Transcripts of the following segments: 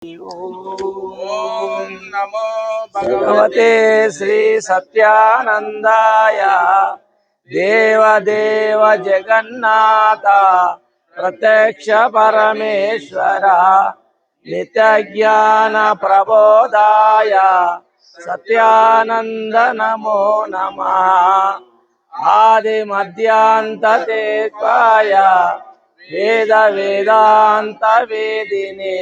ओम नमो भगवते श्री सत्यानंदाय देवदेव जगन्नाथ प्रत्यक्ष परमेश्वर नित्यज्ञान प्रबोधाय सत्यानंद नमो नमः। आदि मध्यांत तेत्वाय वेद वेदांत वेदिने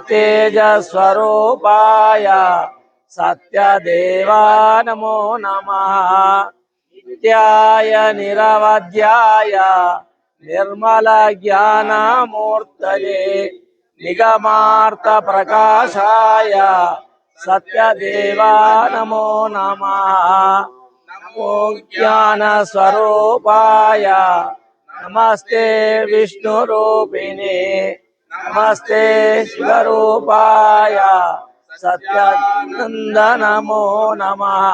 तेज स्वरूपाय सत्यदेवा नमो नमः। नित्याय निरवध्याय निर्मल ज्ञानमूर्तये निगमार्थ प्रकाशाय सत्यदेवा नमो नमः। नमो ज्ञान स्वरूपाय नमस्ते विष्णुरूपिणे नमस्ते शिवरूपाय सत्यानंद नमो नमः।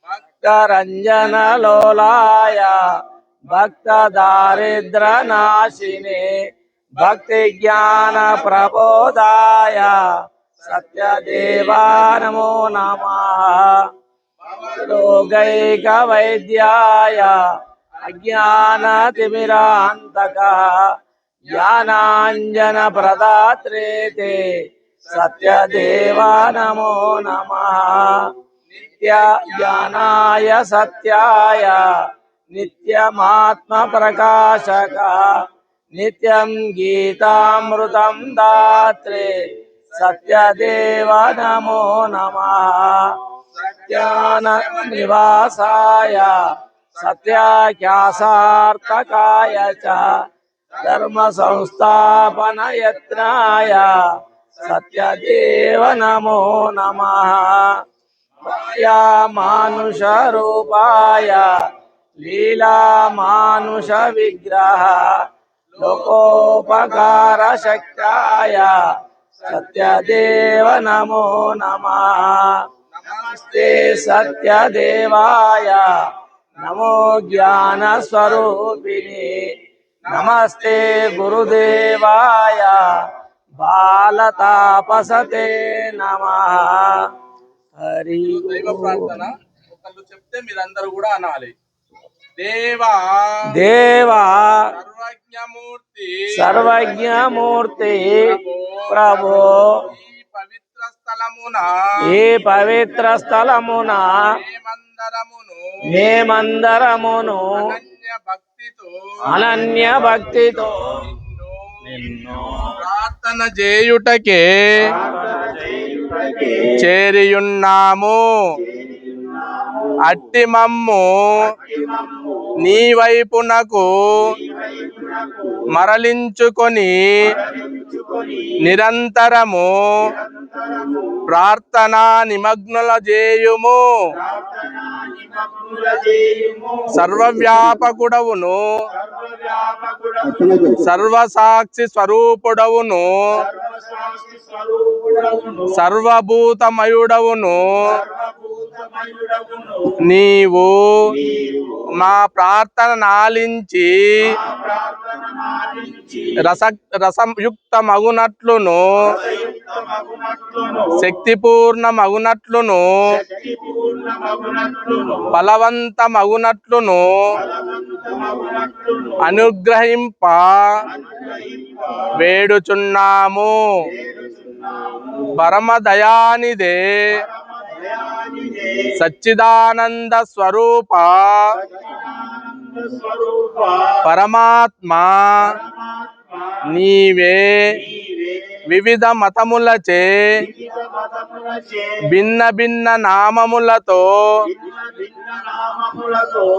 भक्तरंजन लोलाय भक्त दारिद्र नाशिने भक्ति ज्ञान प्रबोधाय सत्यदेवा नमो नमः। रोगैक वैद्याय अज्ञान तिमिरांतका ज्ञानांजन प्रदात्रे ते सत्यदेवा नमो नमः। नित्य ज्ञानाय सत्याय नित्यमात्म प्रकाशक नित्यं गीतामृतं दात्रे सत्यदेवा नमो नमः। सत्यानंद निवासाय सत्याख्यासार्थकाय च धर्म संस्थापन यत्नाय सत्यदेव नमो नमः। माया मानुष रूपाय लीला मानुष विग्रह लोकोपकार शक्ताय सत्यदेव नमो नमः। नमस्ते सत्यदेवाय नमो ज्ञान स्वरूपिणे नमस्ते गुरुदेवाय बालतापसते नमः। हरि దైవ ప్రార్థన ఒకళ్ళు చెప్తే మీరందరూ కూడా అనాలి. దేవా దేవా సర్వజ్ఞమూర్తి సర్వజ్ఞమూర్తి ప్రభో ఈ పవిత్ర స్థలమున మేమందరమును అనన్య భక్తితో ప్రార్థన చేయుటకే చేరియున్నాము. అట్టి మమ్ము నీ వైపునకు మరలించుకొని నిరంతరము ప్రార్థనా నిమగ్నుల చేయుము. సర్వవ్యాపకుడవును సర్వసాక్షి స్వరూపుడవును సర్వభూతమయుడవును నీవు మా ప్రార్థన నాలించి రసయుక్త మగునట్లును శక్తిపూర్ణ మగునట్లును ఫలవంత మగునట్లును అనుగ్రహింప వేడుచున్నాము. పరమదయానిదే సచ్చిదానంద స్వరూప పరమాత్మ నీవే వివిధ మతములచే భిన్న భిన్న నామములతో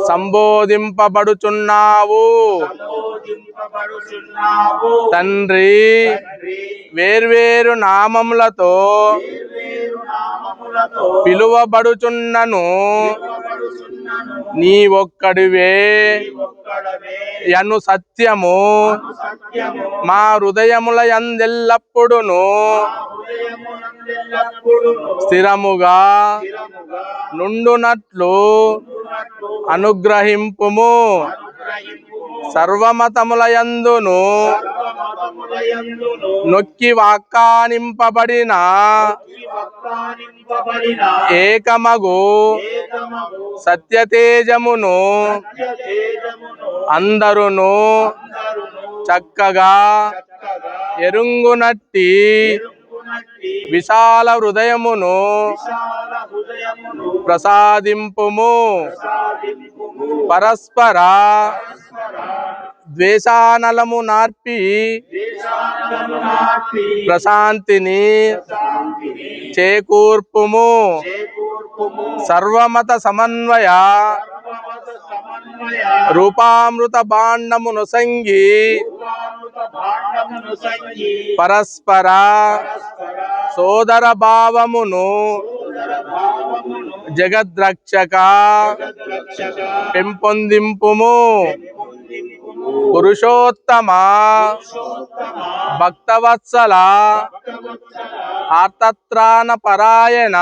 సంబోధింపబడుచున్నావు. తండ్రి వేర్వేరు నామములతో పిలువబడుచున్నను నీ ఒక్కడివే యను సత్యము మా హృదయముల యందెల్లప్పుడును స్థిరముగా నుండునట్లు అనుగ్రహింపుము. సర్వమతములయందును నొక్కి వాక్కానింపబడిన ఏకమగు సత్యతేజమును అందరును చక్కగా ఎరుంగునట్టి విశాల హృదయమును ప్రసాదింపుము. పరస్పర ద్వేషానలము నార్పి ప్రశాంతిని చేకూర్పుము. సర్వమత సమన్వయ రూపామృత భాండమును సంగి పరస్పర సోదర భావమును జగద్రక్షక పెంపొందింపుము. పురుషోత్తమ భక్తవత్సల ఆర్తత్రాణ పరాయణ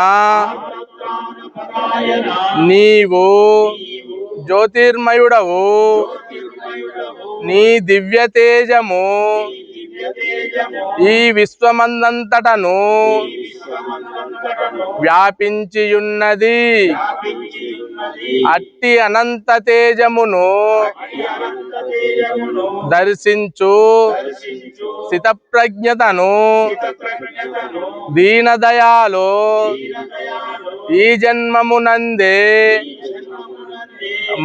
నీవు జ్యోతిర్మయుడవు. నీ దివ్య తేజము ఈ విశ్వమందంతటను వ్యాపించియున్నది. అట్టి అనంత తేజమును దర్శించు స్థితప్రజ్ఞతను దీనదయాలో ఈ జన్మమునందే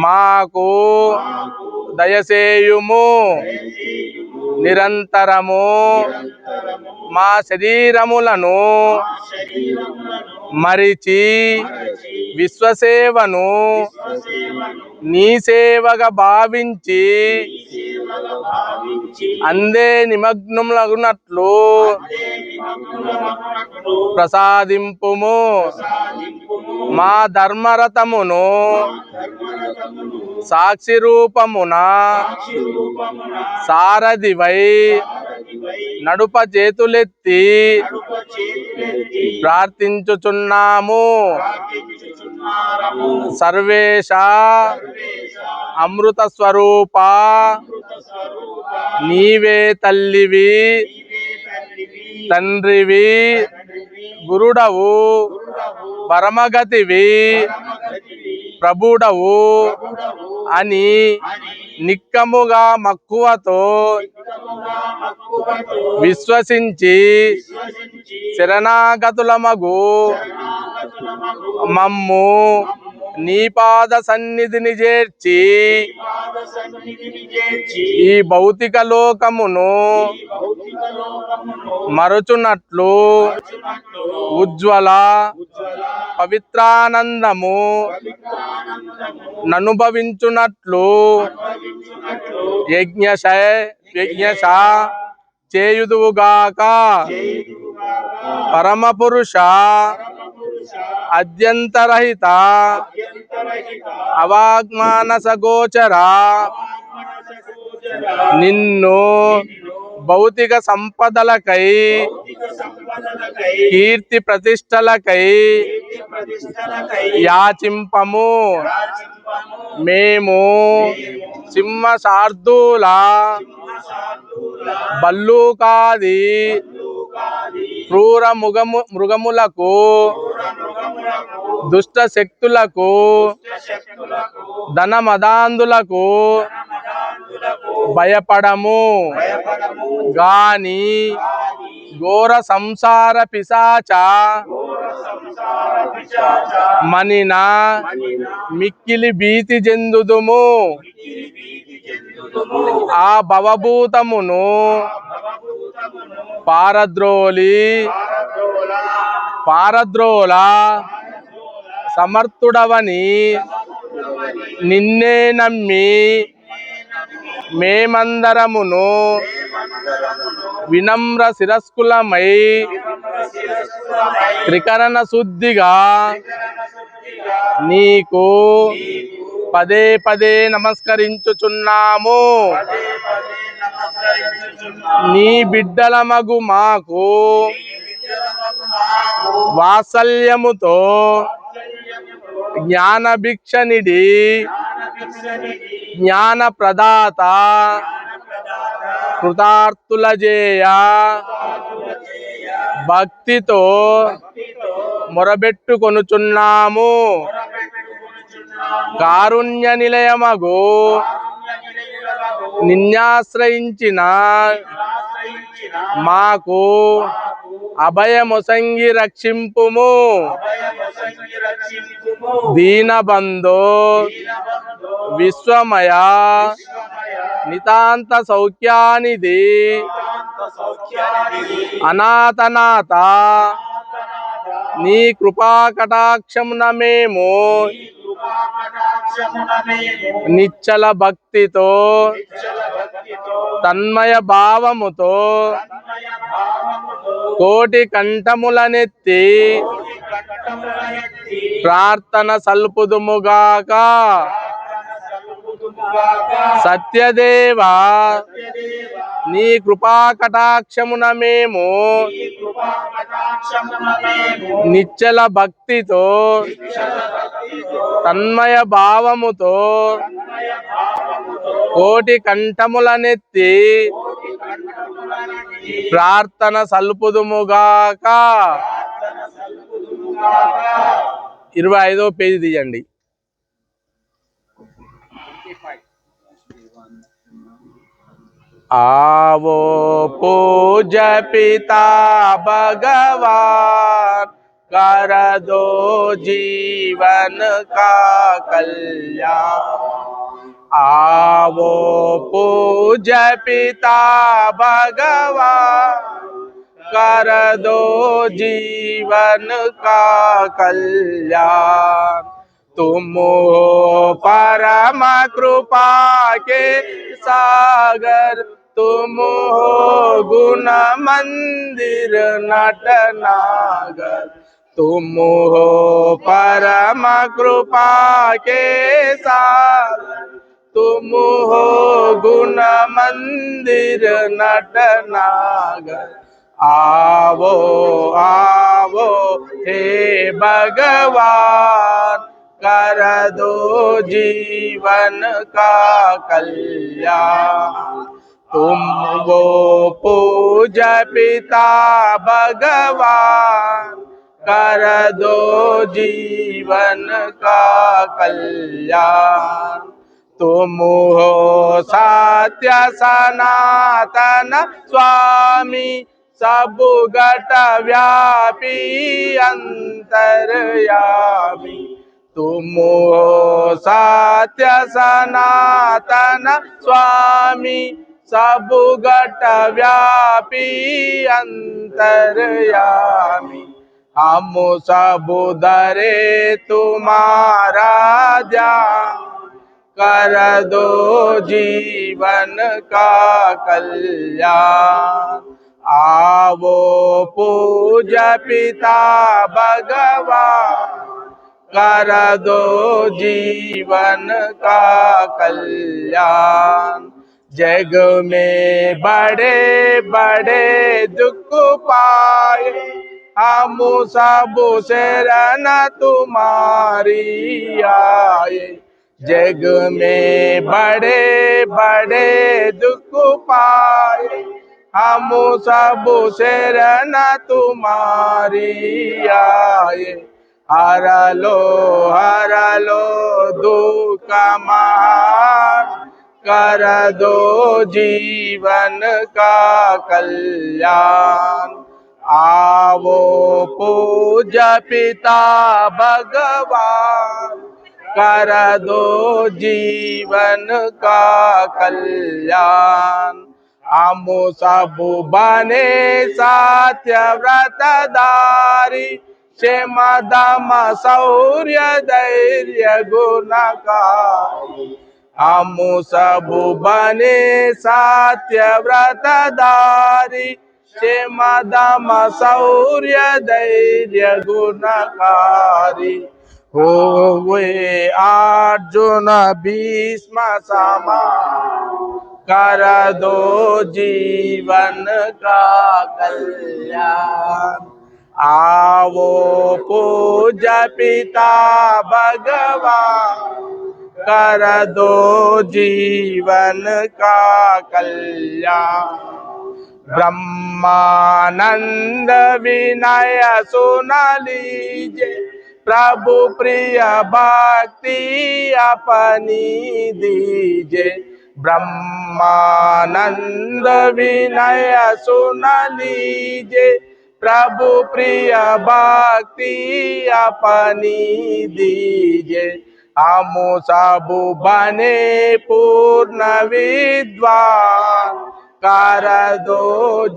మాకు దయసేయుము. నిరంతరము మా శరీరములను మరిచి విశ్వసేవను నీ సేవగా భావించి అందే నిమగ్నములగునట్లు ప్రసాదింపుము. మా ధర్మరథమును సాక్షి రూపమున సారథివై నడుప చేతులెత్తి ప్రార్థించుచున్నాము. సర్వేశ అమృత స్వరూప నీవే తల్లివి తండ్రివి గురుడవు పరమగతివి ప్రభుడవు అని నిక్కముగా మక్కువతో విశ్వసించి శరణాగతులమగు మమ్ము నీ పాద సన్నిధిని చేర్చి ఈ భౌతిక లోకమును మరచునట్లు ఉజ్వల పవిత్రానందము ననుభవించునట్లు యజ్ఞశ చేయుదువుగాక. పరమపురుష అద్యంతరహిత అవాగ్మానస గోచర నిన్ను భౌతిక సంపదలకై కీర్తి ప్రతిష్టలకై యాచింపము. మేము సింహ శార్దూల భల్లూకాది క్రూర మృగములకు దుష్ట శక్తులకు ధనమదాంధులకు భయపడము గాని ఘోర సంసార పిశాచ మనిన మిక్కిలి భీతి చెందుదుము. ఆ భవభూతమును పారద్రోల సమర్థుడవని నిన్నే నమ్మి మేమందరమును వినమ్ర శిరస్కులమై త్రికరణ శుద్ధిగా నీకు పదే పదే నమస్కరించుచున్నాము. నీ బిడ్డలమగు మాకు వాత్సల్యముతో జ్ఞాన భిక్షనిడి జ్ఞాన ప్రదాత కృతార్థుల జేయ భక్తితో మొరబెట్టుకొనుచున్నాము. కారుణ్య నిలయమగు నిన్యాశ్రయించిన మాకు అభయమొసంగి రక్షింపుము. దీనబంధో విశ్వమయ నితాంత సౌఖ్యానిధి అనాథనాథ నీ కృపా కటాక్షమున మేము నిశ్చల భక్తితో తన్మయ భావముతో కోటి కంఠములనెత్తి ప్రార్థన సల్పుదుముగాక. సత్యదేవా నీ కృపా కటాక్షమున మేము నిశ్చల భక్తితో తన్మయ భావముతో కోటి కంఠములనెత్తి ప్రార్థన సల్పుదుముగాక. 25వ పేజీ తీయండి. आवो पूज पिता भगवान कर दो जीवन का कल्याण. आवो पूज पिता भगवान कर दो जीवन का कल्याण. तुम हो परम कृपा के सागर, तुम हो गुण मंदिर नटनागर. तुम हो परम कृपा के सागर, तुम हो गुण मंदिर नटनागर. आवो आवो हे भगवान कर दो जीवन का कल्याण. तुम वो पूज पिता भगवान कर दो जीवन का कल्याण. तुम हो सत्य सनातन स्वामी सब घट व्यापी अंतर्यामी. तुम हो सत्य सनातन स्वामी सब घट व्यापी अंतर्यामी. हम सब धरे तुम्हारा ध्यान कर दो जीवन का कल्याण. आवो पूज पिता भगवान कर दो जीवन का कल्याण. जग में बड़े बड़े दुख पाए हम सब शरण तुम्हारी आए. जग में बड़े बड़े दुख पाए हम सब शरण तुम्हारी आए. हर लो दुख महान कर दो जीवन का कल्याण. आवो पूज पिता भगवान कर दो जीवन का कल्याण. हम सब बने सत्य व्रतधारी क्षेम दम शौर्य धैर्य गुणकारी. हम सब बने सत्य व्रतधारी क्षेम दम शौर्य धैर्य गुणकारी. हो वे अर्जुन भीष्म समान कर दो जीवन का कल्याण. आवो पूज पिता भगवान कर दो जीवन का कल्याण। ब्रह्मानंद विनय सुन लीजिए, प्रभु प्रिय भक्ति अपनी दीजिए। ब्रह्मानंद विनय सुन लीजिए, प्रभु प्रिय भक्ति अपनी दीजिए। हम सब बने पूर्ण विद्वान, कर दो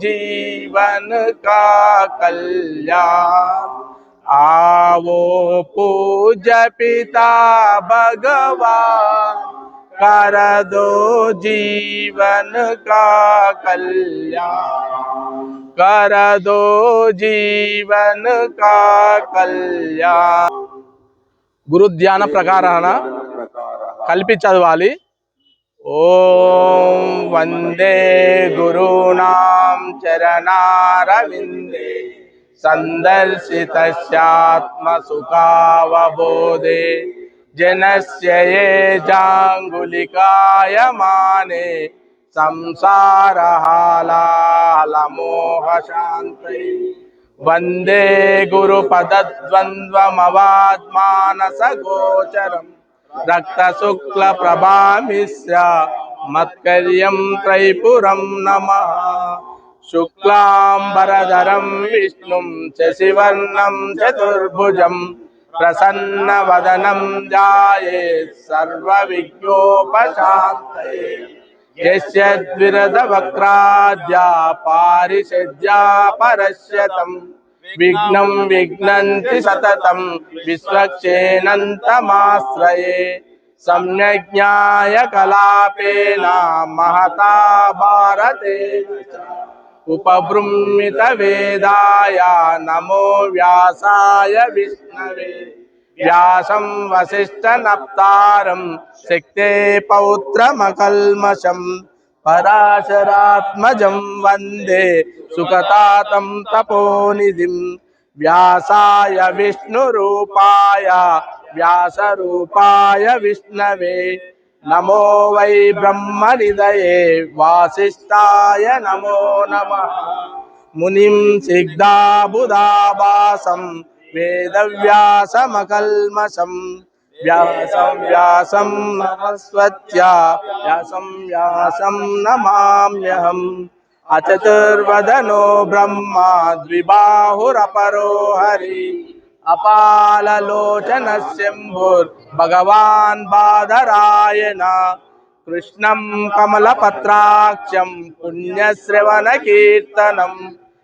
जीवन का कल्याण। आवो पूज्य पिता भगवान, कर दो जीवन का कल्याण, कर दो जीवन का कल्याण। గురు ధ్యాన ప్రకారాన కలిపి చదవాలి. ఓం వందే గురునాం చరణారవిందే, సందర్శితస్యాత్మ సుఖావబోధే, జనస్య ఏ జాంగులికాయమానే, సంసారహాలాహలమోహశాంతయే। వందే గురుపదద్వంద్వమవాద్మానసగోచరం, రక్తశుక్లప్రభామిశ్ర మత్కర్యం త్రైపురం నమః। శుక్లాంబరధరం విష్ణుం శశివర్ణం చతుర్భుజం, ప్రసన్నవదనం ధ్యాయేత్ సర్వవిఘ్నోపశాంతయే। యస్య ద్విరదవక్త్రాద్యా పారిషద్యా పరస్యతం, విఘ్నం విఘ్నంతి సతతం విశ్వక్షేణంతమాశ్రయే। సమ్యజ్ఞాయ కలాపేన మహతా భారతేన చ, ఉపబృంహిత వేదాయ నమో వ్యాసాయ విష్ణవే। వ్యాసం వసిష్ఠనప్తారం శక్తే పౌత్రమకల్మషం, పరాశరాత్మజం వందే సుఖతాతం తపోనిధిం। వ్యాసాయ విష్ణురూపాయ వ్యాసరూపాయ విష్ణవే, నమో వై బ్రహ్మనిధయే వాసిష్ఠాయ నమో నమః। మునిం సిగ్ధాబుధాభాసం వేదవ్యాసమకల్మషం, వ్యాసం వ్యాసం నమస్వత్య వ్యాసం వ్యాసం నమామ్యహం। అచతుర్వదనో బ్రహ్మ ద్విబాహురపరో హరి, అపాలలోచన శంభుర్ భగవాన్ బాదరాయణ। కృష్ణం కమలపత్రాక్షం పుణ్యశ్రవణ కీర్తనం,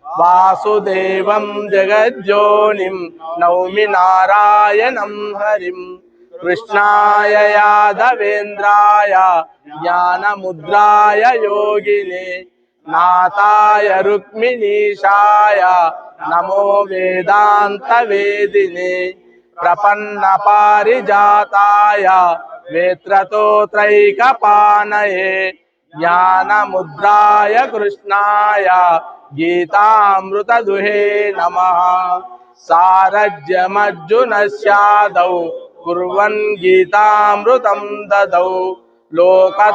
వాసుదేవం జగజ్జోనిం నౌమి నారాయణం హరిం। కృష్ణాయ యాదవేంద్రాయ జ్ఞానముద్రాయ యోగినే, నాథాయ రుక్మిణీశాయ నమో వేదాంత వేదినే। ప్రపన్న పారిజాతాయ వేత్రతోత్రైకపానయే, జ్ఞానముద్రాయ కృష్ణాయ గీతామృతదుహే నమః। సారజ్యమర్జునస్యాదౌ కుర్వన్ గీతామృతం దదౌ, లోకత్రయోపకారాయ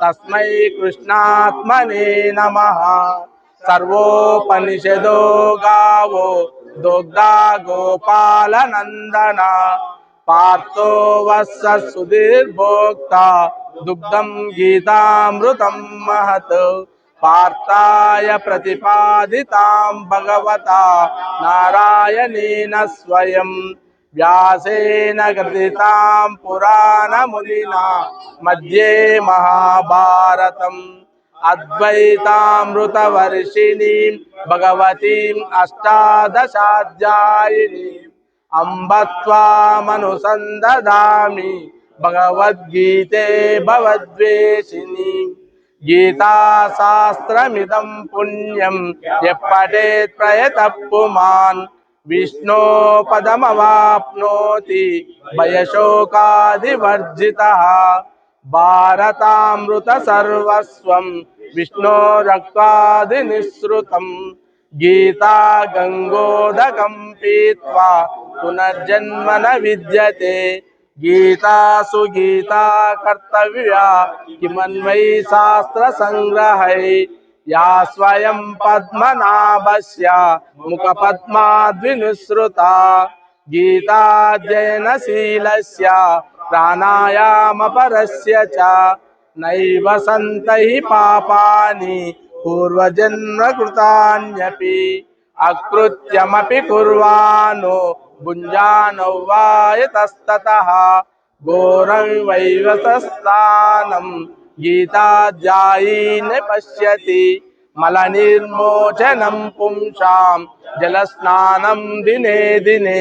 తస్మై కృష్ణాత్మనే నమః। సర్వోపనిషదో గావో దోగ్ధా గోపాలనందన, పార్థో వత్స సుధీర్భోక్తా దుగ్ధం గీతామృతం మహత్। పార్థాయ ప్రతిపాదితాం భగవతా నారాయణేన స్వయం, వ్యాసేన గ్రథితాం పురాణమునినా మధ్యే మహాభారతం। అద్వైతామృతవర్షిణీం భగవతీం అష్టాదశాధ్యాయినీం, అంబ త్వామనుసందదామి భగవద్గీతే భవద్వేషిణీం। గీతాశాస్త్రమిదం పుణ్యం యః ప్రయతః పుమాన్, విష్ణో పదమవాప్నోతి భయశోకాదివర్జితః। భారతామృత సర్వస్వం విష్ణోరక్తాది నిస్సృతం, गीता गंगोदकं पीत्वा पुनर्जन्म न विद्यते गीतासु गीता कर्तव्या किमन्वयी शास्त्र संग्रहै या स्वयं पद्मनाभस्य मुखपद्माद्विनुसृता गीताध्ययनशीलस्य प्राणायामपरस्य च नैव सन्तैः पापानि पूर्वजन्मकृतान्यपि अकृत्यमपि कुर्वाणो भुञ्जानो वा यतस्ततः घोरं वैवतस्थानं गीताध्यायी न पश्यति मलनिर्मोचनं पुंसां जलस्नानं दिने दिने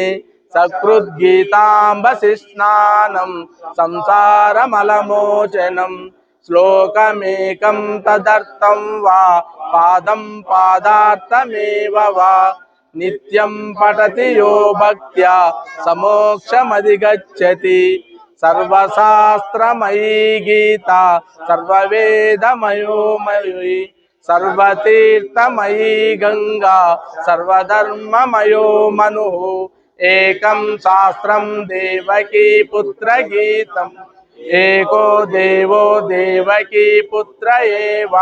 सकृद्गीताम्बसि स्नानं संसारमलमोचनं श्लोकमेकं तदर्थं वा पादं पादार्थमेव वा नित्यं पठति यो भक्त्या समोक्षमधिगच्छति सर्वशास्त्रमयी गीता सर्ववेदमयोमयी सर्वतीर्थमयी गंगा सर्वधर्ममयो मनुः एकं शास्त्रं देवकी पुत्र गीतम् एको देवो देवकी पुत्र एव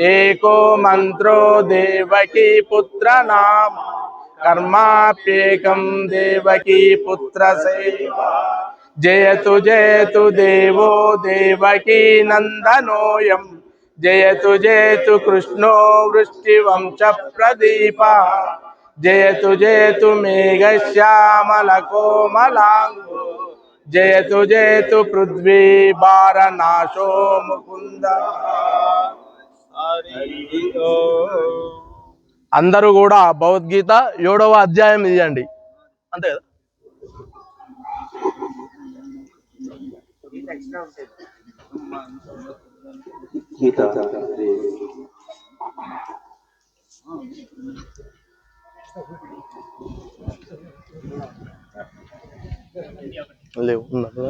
एको मंत्रो देवकी पुत्र नाम कर्माप्येकं देवकी पुत्र सेवा जयतु जयतु देवो देवकी नंदनोऽयं जयतु कृष्णो वृष्टिवंश प्रदीपः जयतु मेघश्यामलकोमलाङ्गो जयतु पृथ्वी वारनाशो मुकुंद అందరూ కూడా భగవద్గీత 7వ అధ్యాయం ఇదండి అంతే కదా లేవు ఉన్నారు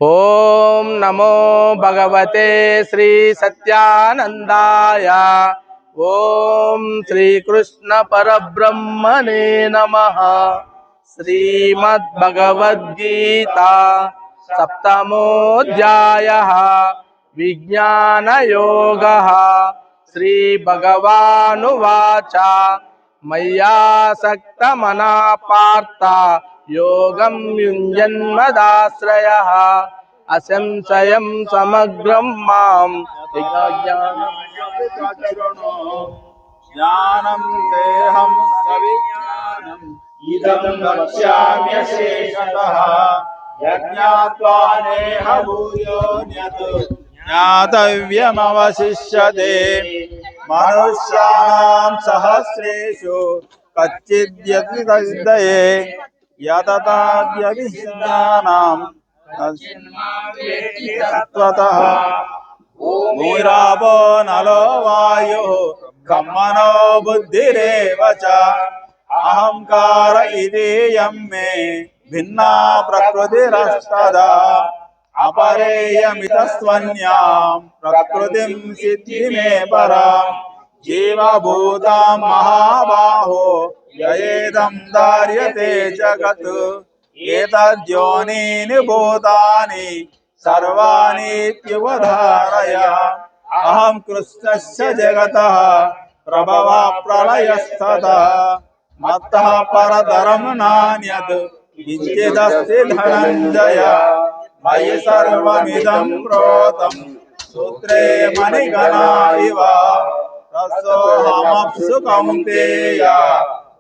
ओम नमो भगवते श्री सत्यानंदाय ओम श्री कृष्ण परब्रह्मणे नमः श्रीमद्भगवद्गीता सप्तमोऽध्यायः विज्ञान योगः श्री भगवानुवाच मय्यासक्तमना पार्थ योगं युञ्जन्मदाश्रयः असंशयं समग्रं मां ज्ञानं तेहं सविज्ञानम् इदं वक्ष्याम्यशेषतः यज्ञात्वा नेह भूयोऽन्यत् ज्ञातव्यमवशिष्यते मनुष्याणां सहस्रेषु कच्चिद्यतिदये यतताद्यविज्ञानां तत्त्वतः भूमिरापो नलो वायुः खम्मनो बुद्धिरेव च अहंकार इतीयं मे भिन्ना प्रकृतिरस्तदा अपरेयमितस्त्वन्यां प्रकृतिं सिद्धिमे परां जीवभूतां महाबाहो ययेदं धार्यते जगत् एतद्योनीनि भूतानि सर्वाणीत्युपधारय अहं कृष्णस्य जगतः प्रभवः प्रलयस्ततः मत्तः परतरं नान्यत् किञ्चिदस्ति धनञ्जय मयि सर्वमिदं प्रोतं सूत्रे मणिगणा इव तत्सोऽहमप्सु कौन्तेय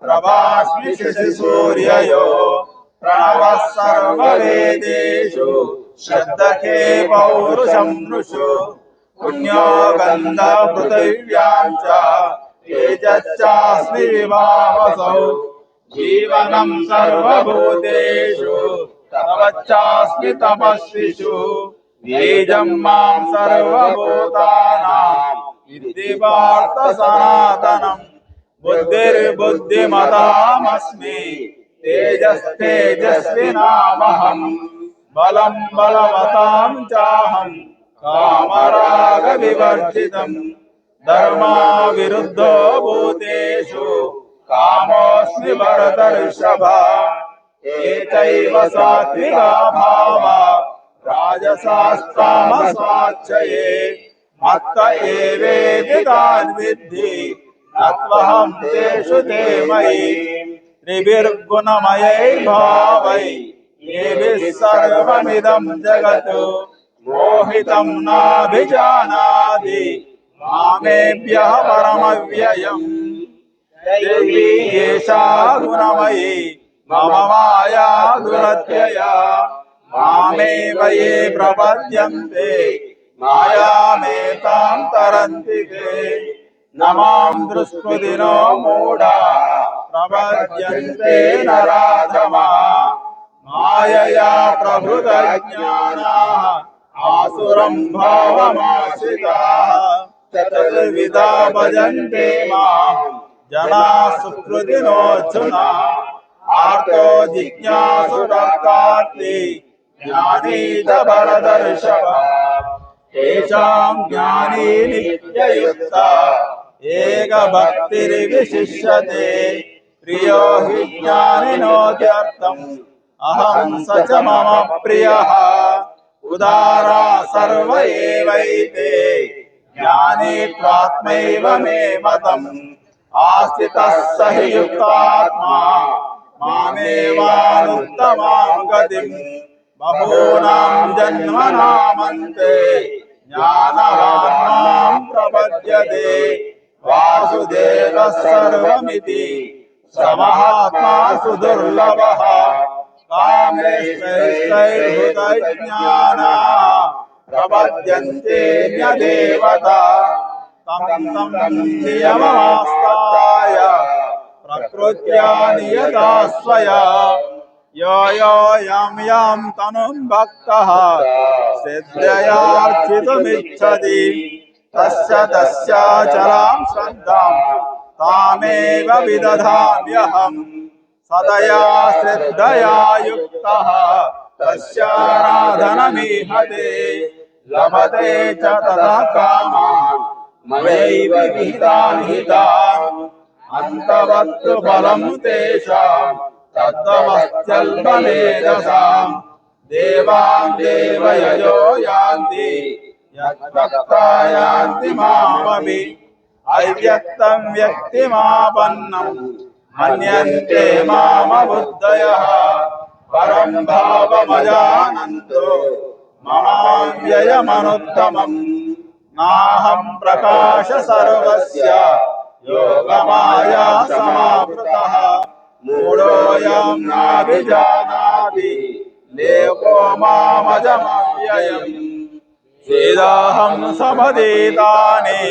प्रभास्मि शशिसूर्ययो प्रणवः सर्ववेदेषु शब्दके पौरुषं नृषु पुण्यो गन्धः पृथिव्यां च तेजश्चास्मि विभावसौ जीवनं सर्वभूतेषु तपश्चास्मि तपस्विषु बीजं मां सर्वभूतानां విద్ధి పార్థ సనాతనం బుద్ధిర్బుద్ధిమతామస్మి తేజస్తేజస్వినామహం బలం బలవతాం చాహం కామరాగ వివర్జితం ధర్మా విరుద్ధో భూతేషు కామోస్మి భరతర్షభ ఏతైవ సాత్వికా భావా రాజసాస్తామసాచ్చయే మత్త ఏవేతి తాన్ విద్ధి నత్వహం తేషు తే మయి త్రిభిర్గుణమయైర్భావై ఏభిః సర్వమిదం జగత్ మోహితం నాభిజానాతి మామేభ్యః పరమవ్యయం దేవీ ఏషా గుణమయీ మమ మాయా దురత్యయా మామేవ ఏ ప్రపద్యంతే మాయామేతాం తరంతి తే నమాం దృష్టుదినో మూఢా ప్రపద్యంతే నరాధమా మాయయా ప్రభృత జ్ఞానాః ఆసురం భావమాశ్రితాః చతుర్విధా భజన్తే మాం జనాః సుకృతినోऽర్జున ఆర్తో జిజ్ఞాసురర్తార్థి జ్ఞానీ చ భరతర్షభ తేషాం జ్ఞానీ నిత్యయుక్త ఏక భక్తిర్విశిష్యతే ప్రియో హి జ్ఞానినోత్యర్థం అహం స చ మమ ప్రియః ఉదారా సర్వ ఏవైతే జ్ఞానీ త్వాత్మైవ మే మతం ఆస్థితః స హి యుక్తాత్మా మామేవానుత్తమాం గతిం బహూనాం జన్మనామంతే జ్ఞానవాన్ మాం ప్రపద్యతే వాసుదేవః సర్వమితి సమహాత్మా సుదుర్లభః కామేష్టైర్హృతజ్ఞానా ప్రపద్యంతేన్యదేవతా తం తం నియమమాస్తాయ ప్రకృత్యా నియతా స్వయా యో యో యం యం తనుం భక్తః శ్రద్ధయార్చితుమిచ్చతి తస్య తస్యాచలాం శ్రద్ధాం తామేవ విదధామ్యహం సదయా శ్రద్ధయా యుక్తః తస్యారాధనమీహతే లభతే చ తథా కామాన్ మయైవ విహితాన్ హితాన్ అంతవత్తు ఫలం తేషాం తద్వమస్త్యల్పమేధసాం దేవాన్ దేవయజో యాంతి యద్భక్తా యాంతి మామపి అవ్యక్తం వ్యక్తిమాపన్నం మన్యంతే మామబుద్ధయః పరం భావమజానంతో మమావ్యయమనుత్తమం నాహం ప్రకాశ సర్వస్య యోగమాయా సమావృతః మూఢోయం నాభిజానాతి లేకో మామజమవ్యయం వేదాహం సమధీతాని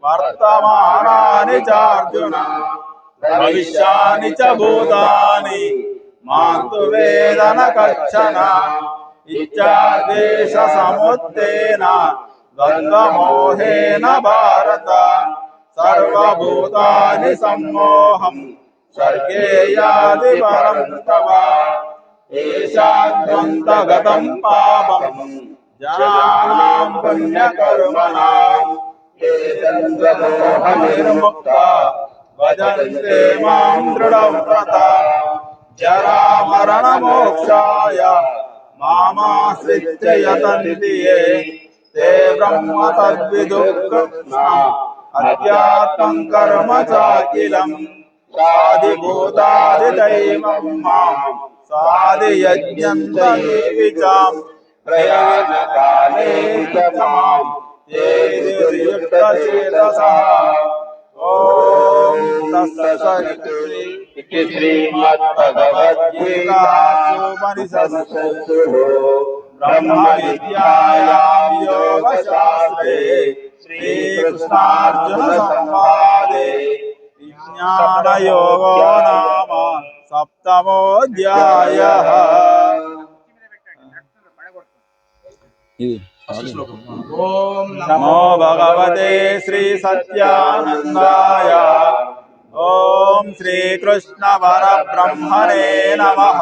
వర్తమానాని చార్జున భవిష్యాని చ భూతాని మాంతు వేదన కచ్చన ఇచ్చాదేశ సముత్తేన ద్వంద్వమోహేన భారత సర్వభూతాని సమ్మోహం స్వర్గే యాది పరం తవ ఏషాద్వంతగతం పాపం జనానాం పుణ్యకర్మణాం నిర్ముక్త భజంతే మాం దృఢవ్రత జరా మరణ మోక్షాయ మామాశ్రిత్య యతంతి యే తే బ్రహ్మ తద్విదుఃకృష్ణ అధ్యాత్మం కర్మ చాకిలం సాధిభూతాదిదైవం మాం సాధియజ్ఞం దైవిచాం ప్రయాణకాలే మాం తేయుక్తచేతసః ఓం తత్సత్ इति श्रीमद्भगवद्गीतासु ब्रह्म विद्यायां योगशास्त्रे श्रीकृष्णार्जुन संवादे ज्ञानयोगो नाम सप्तमोऽध्यायः। ఫస్ట్ శ్లోకం. ఓం నమో భగవతే శ్రీ సత్యానందాయ. ఓం శ్రీకృష్ణ పరబ్రహ్మణే నమః.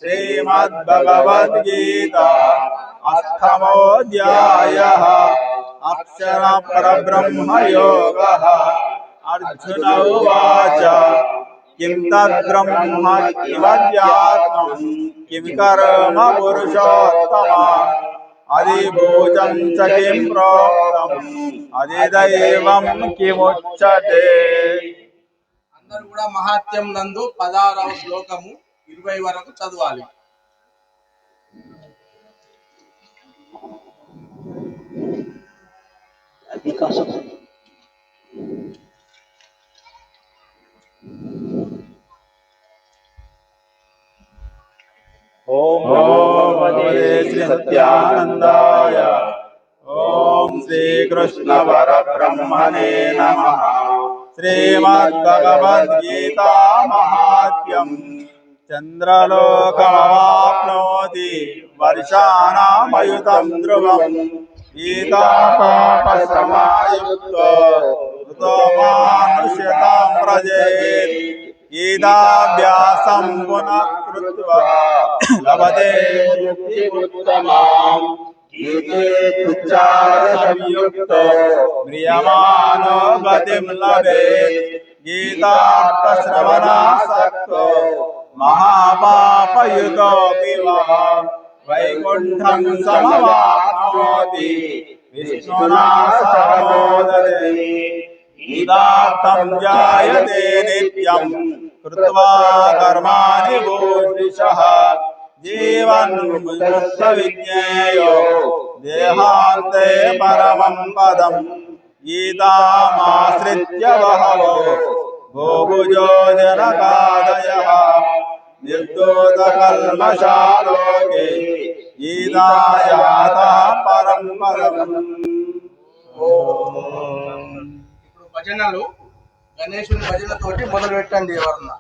శ్రీమద్భగవద్గీత అష్టమోऽధ్యాయः. అక్షర పరబ్రహ్మ యోగः. అర్జున ఉవాచ కిం తద్బ్రహ్మ కిమధ్యాత్మం కిం కర్మ పురుషోత్తమ అధిభూతం చ కిం ప్రోక్తం అధిదైవం కిముచ్యతే. అందరూ కూడా మహాత్యం నందు 16వ శ్లోకము 20 వరకు చదవాలి. ఓం భగవతే శ్రీ సత్యానందాయ. ఓం శ్రీకృష్ణ పరబ్రహ్మణే నమః. శ్రీమద్భగవద్గీతా మహాత్మ్యం. చంద్రలోకమవాప్నోతి వర్షాణమయుతం ధ్రువం. గీతాపాపసమాయుక్తో ఋతమానుష్యతాం ప్రజేత్. గీతాభ్యాసం పునః కృత్వా లభతే ముక్తిముత్తమాం. గీతేచ్ఛారసంయుక్తో మ్రియమాణో గతిం లభేత్. గీతార్థశ్రవణాసక్తో మహాపాపయుతోऽపి వా వైకుంఠం సమవాప్నోతి విష్ణునా సహ మోదతే. గీతార్థం జాయతే నిత్యం కృత్వా కర్మాణి భూషిషః. జీవన్ ముక్త విజ్ఞేయో దేహాంతే పరమం పదం. గీతామాశ్రిత్య బహవో భూభుజో జనకాదయః. నిర్దోషకల్మషాలోకే గీతాయాతః పరం పదం. ఇప్పుడు భజనలు గణేశుని భజనతోటి మొదలు పెట్టండి ఎవరన్నా.